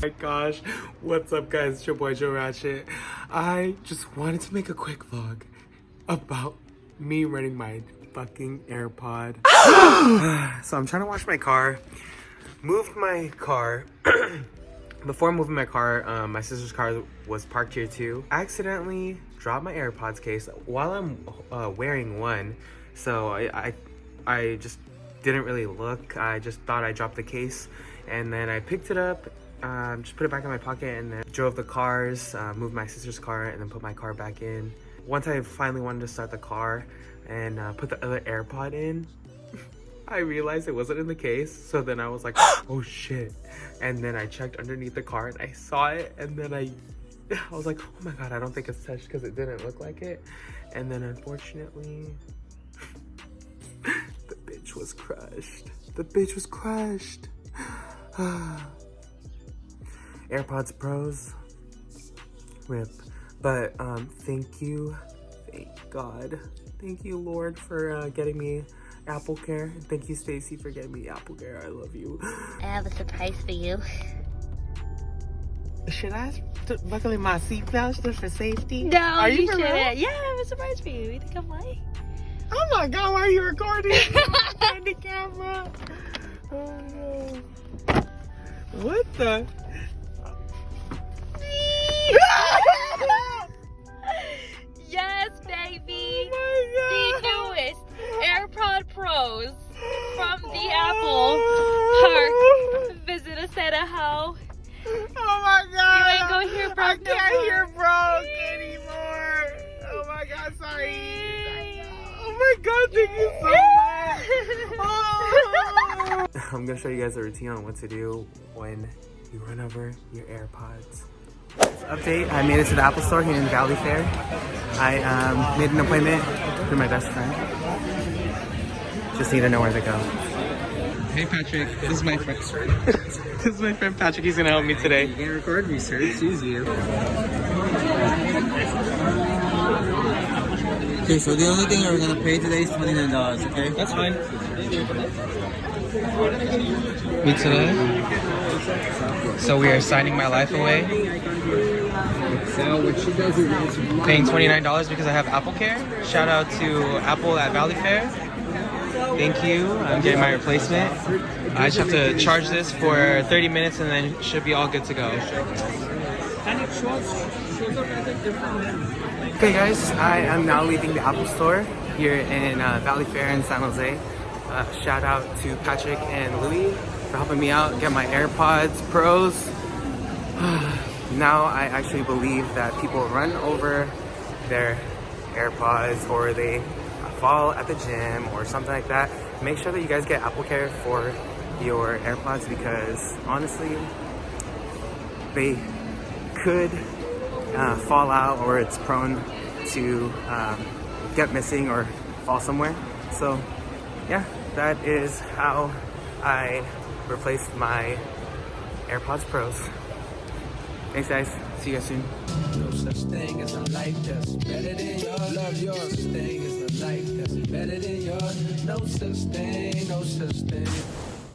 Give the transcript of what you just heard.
my gosh, what's up guys, it's your boy Joe Ratchet. I just wanted to make a quick vlog about me renting my fucking AirPod. So I'm trying to wash my car, moved my car. Before moving my car, my sister's car was parked here too. I accidentally dropped my AirPods case while I'm wearing one. So I just didn't really look. I just thought I dropped the case, and then I picked it up, just put it back in my pocket, and then drove the cars, moved my sister's car, and then put my car back in. Once I finally wanted to start the car and put the other AirPod in, I realized it wasn't in the case. So then I was like, oh shit. And then I checked underneath the car and I saw it, and then I was like, oh my god, I don't think it's touched because it didn't look like it. And then unfortunately, the bitch was crushed. The bitch was crushed. AirPods Pros, rip. But thank you, thank God, thank you Lord for getting me Apple Care. Thank you Stacy for getting me Apple Care. I love you. I have a surprise for you. Should I buckle in my seatbelt just for safety? No, are you for real? Yeah, I have a surprise for you. You think I'm lying? Oh my god, why are you recording? On the camera. Oh no. What the? Yes, baby. Oh the newest AirPod Pros from the Apple Park. Visit us at a hoe. Oh my god. You ain't gonna hear broke I can't hear broke anymore. Oh my god, sorry. Oh my god, thank you so much. Oh. I'm gonna show you guys a routine on what to do when you run over your AirPods. Update, I made it to the Apple store here in Valley Fair. I made an appointment with my best friend. Just need to know where to go. Hey Patrick, this is my friend. This is my friend Patrick, he's gonna help me today. You can record me, sir. Excuse you. Okay, so the only thing we're gonna pay today is $29, okay? That's fine. Me today. So we are signing my life away. So what she does is Paying $29 because I have Apple Care. Shout out to Apple at Valley Fair. Thank you. I'm getting my replacement. I just have to charge this for 30 minutes and then it should be all good to go. Okay guys, I am now leaving the Apple store here in Valley Fair in San Jose. Shout out to Patrick and Louis for helping me out get my AirPods Pros. Now I actually believe that people run over their AirPods or they fall at the gym or something like that. Make sure that you guys get Apple Care for your AirPods because honestly, they could fall out or it's prone to get missing or fall somewhere. So yeah, that is how I replaced my AirPods Pros. Thanks guys, see you guys soon. No such thing as a life that's better than yours. Love yours. Such thing as a life that's better than yours. No such thing, no such thing.